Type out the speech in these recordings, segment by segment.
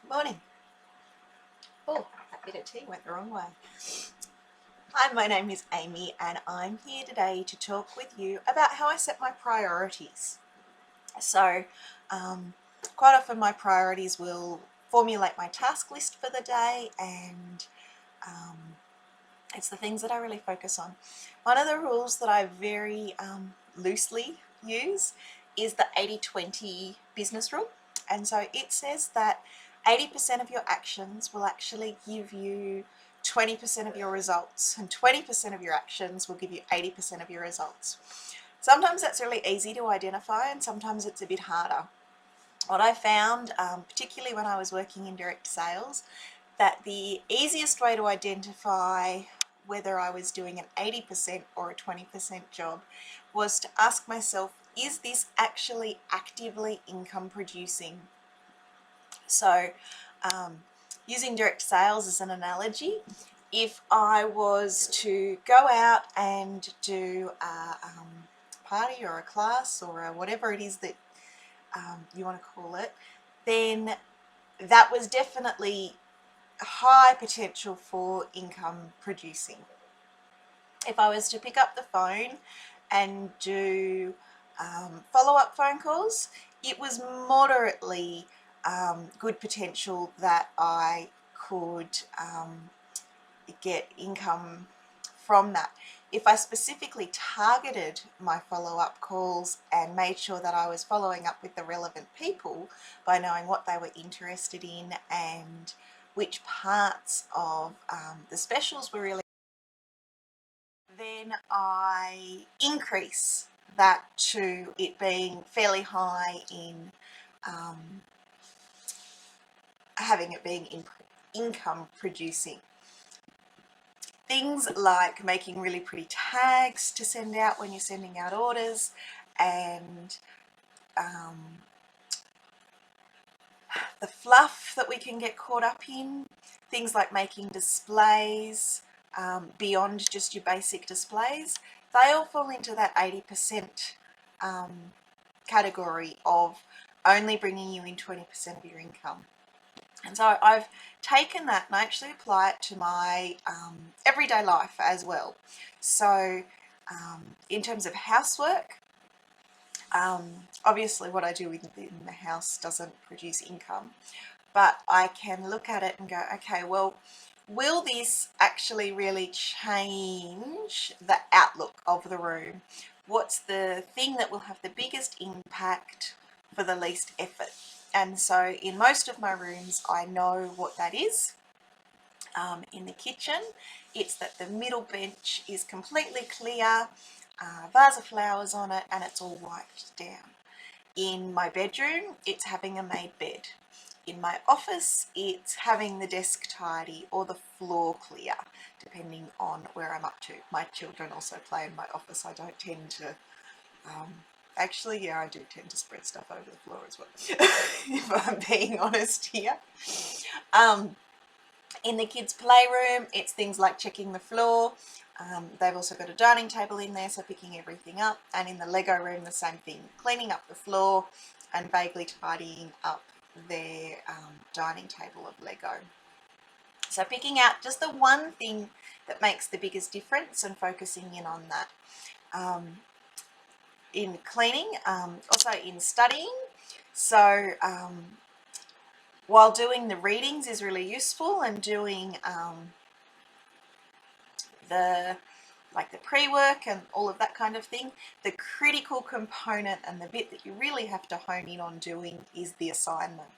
Morning. Oh, that bit of tea went the wrong way. Hi, my name is Amy and I'm here today to talk with you about how I set my priorities. So, um, quite often my priorities will formulate my task list for the day, and um, it's the things that I really focus on. One of the rules that I very loosely use is the 80-20 business rule. And so it says that 80% of your actions will actually give you 20% of your results, and 20% of your actions will give you 80% of your results. Sometimes that's really easy to identify, and sometimes it's a bit harder. What I found, particularly when I was working in direct sales, that the easiest way to identify whether I was doing an 80% or a 20% job was to ask myself, is this actually actively income producing? So using direct sales as an analogy, if I was to go out and do a party or a class or whatever it is that you want to call it, then that was definitely high potential for income producing. If I was to pick up the phone and do follow-up phone calls, it was moderately good potential that I could get income from that. If I specifically targeted my follow-up calls and made sure that I was following up with the relevant people by knowing what they were interested in and which parts of the specials were really, then I increase that to it being fairly high in um, having it being income producing. Things like making really pretty tags to send out when you're sending out orders, and the fluff that we can get caught up in, things like making displays beyond just your basic displays, they all fall into that 80% category of only bringing you in 20% of your income. And so I've taken that and I actually apply it to my everyday life as well. So in terms of housework, obviously what I do in the house doesn't produce income, but I can look at it and go, okay, well, will this actually really change the outlook of the room? What's the thing that will have the biggest impact for the least effort? And so in most of my rooms, I know what that is. In the kitchen, it's that the middle bench is completely clear, vase of flowers on it, and it's all wiped down. In my bedroom, it's having a made bed. In my office, it's having the desk tidy or the floor clear, depending on where I'm up to. My children also play in my office. I don't tend to, actually, yeah, I do tend to spread stuff over the floor as well, if I'm being honest here. In the kids' playroom, it's things like checking the floor. They've also got a dining table in there, so picking everything up. And in the Lego room, the same thing, cleaning up the floor and vaguely tidying up their dining table of Lego. So picking out just the one thing that makes the biggest difference and focusing in on that. In cleaning, also in studying. So while doing the readings is really useful, and doing the pre-work and all of that kind of thing, the critical component and the bit that you really have to hone in on doing is the assignment.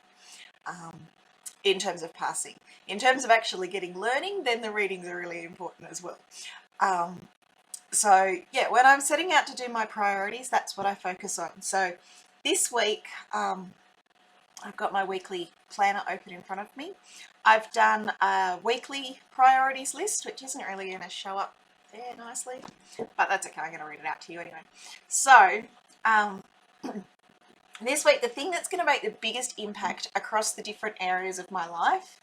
In terms of passing. In terms of actually getting learning, then the readings are really important as well. So yeah, when I'm setting out to do my priorities, that's what I focus on. So this week, I've got my weekly planner open in front of me. I've done a weekly priorities list, which isn't really going to show up there nicely, but that's okay, I'm going to read it out to you anyway. So this week, the thing that's going to make the biggest impact across the different areas of my life,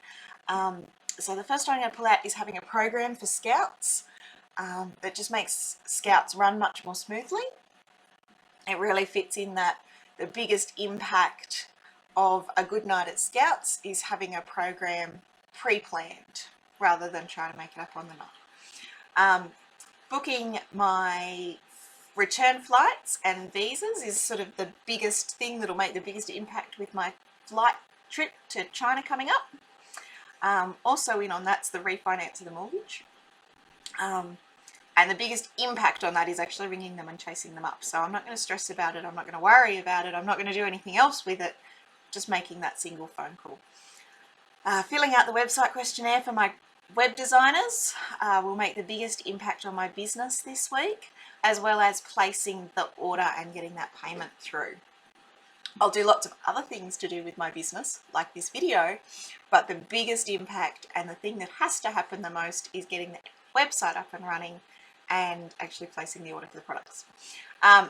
so the first one I'm going to pull out is having a program for Scouts that just makes Scouts run much more smoothly. It really fits in that the biggest impact of a good night at Scouts is having a program pre-planned rather than trying to make it up on the night. Booking my return flights and visas is sort of the biggest thing that'll make the biggest impact with my flight trip to China coming up. Also in on that's the refinance of the mortgage. And the biggest impact on that is actually ringing them and chasing them up. So I'm not going to stress about it. I'm not going to worry about it. I'm not going to do anything else with it. Just making that single phone call. Filling out the website questionnaire for my web designers will make the biggest impact on my business this week, as well as placing the order and getting that payment through. I'll do lots of other things to do with my business, like this video, but the biggest impact and the thing that has to happen the most is getting the website up and running and actually placing the order for the products.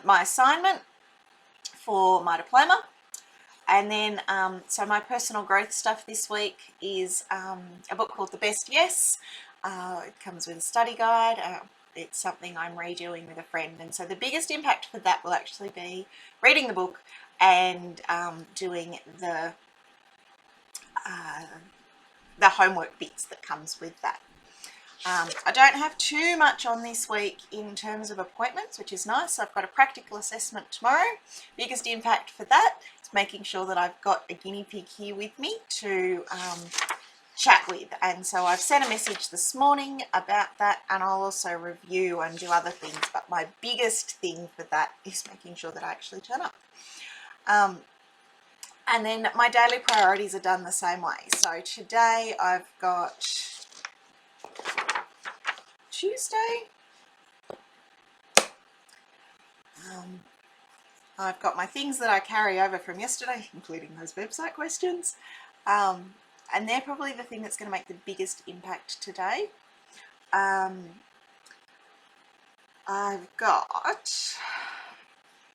My assignment for my diploma, and then so my personal growth stuff this week is a book called The Best Yes. It comes with a study guide. It's something I'm redoing with a friend, and so the biggest impact for that will actually be reading the book and doing the homework bits that comes with that. I don't have too much on this week in terms of appointments, which is nice. I've got a practical assessment tomorrow. Biggest impact for that is making sure that I've got a guinea pig here with me to chat with. And so I've sent a message this morning about that, and I'll also review and do other things. But my biggest thing for that is making sure that I actually turn up. And then my daily priorities are done the same way. So today I've got Tuesday. I've got my things that I carry over from yesterday, including those website questions. And they're probably the thing that's going to make the biggest impact today. I've got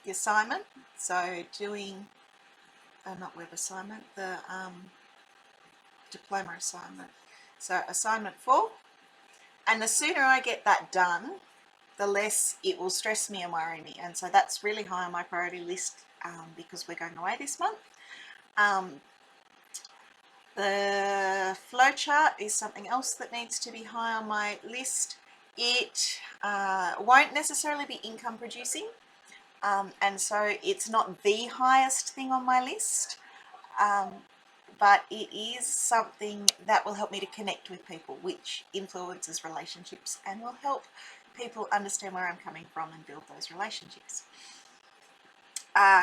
the assignment, so doing, not web assignment, the diploma assignment. So assignment 4, and the sooner I get that done, the less it will stress me and worry me. And so that's really high on my priority list because we're going away this month. The flowchart is something else that needs to be high on my list. It won't necessarily be income producing, and so it's not the highest thing on my list, but it is something that will help me to connect with people, which influences relationships and will help people understand where I'm coming from and build those relationships.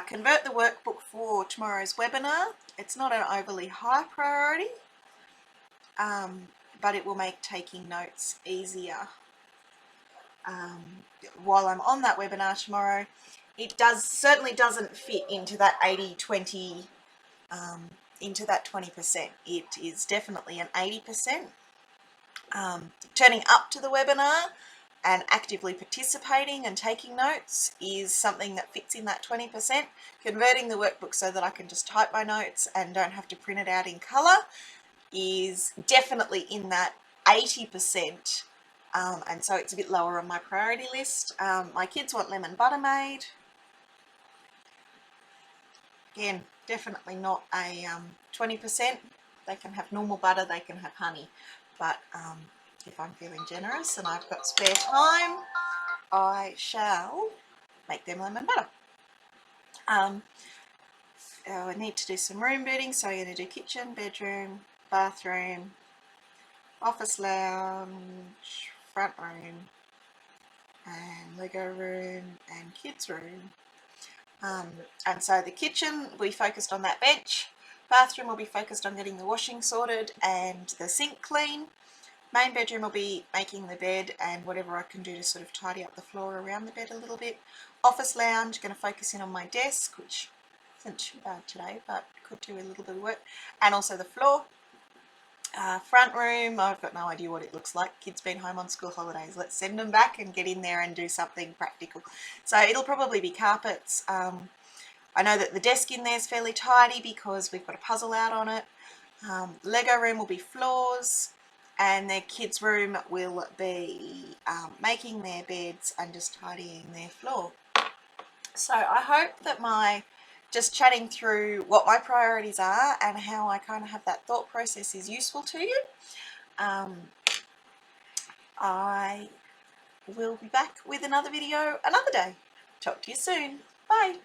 Convert the workbook for tomorrow's webinar. It's not an overly high priority, but it will make taking notes easier. While I'm on that webinar tomorrow, it certainly doesn't fit into that 80-20, into that 20%. It is definitely an 80%. Turning up to the webinar and actively participating and taking notes is something that fits in that 20%. Converting the workbook so that I can just type my notes and don't have to print it out in colour is definitely in that 80%, and so it's a bit lower on my priority list. My kids want lemon butter made. Again, definitely not a 20%. They can have normal butter, they can have honey, but if I'm feeling generous and I've got spare time, I shall make them lemon butter. I need to do some room booting, so I'm going to do kitchen, bedroom, bathroom, office lounge, front room, and Lego room, and kids room. And so the kitchen will be focused on that bench. Bathroom will be focused on getting the washing sorted and the sink clean. Main bedroom will be making the bed and whatever I can do to sort of tidy up the floor around the bed a little bit. Office lounge, going to focus in on my desk, which isn't too bad today, but could do a little bit of work. And also the floor. Front room, I've got no idea what it looks like. Kids been home on school holidays. Let's send them back and get in there and do something practical. So it'll probably be carpets. I know that the desk in there is fairly tidy because we've got a puzzle out on it. Lego room will be floors, and their kids' room will be making their beds and just tidying their floor. So I hope that my just chatting through what my priorities are and how I kind of have that thought process is useful to you. I will be back with another video another day. Talk to you soon. Bye.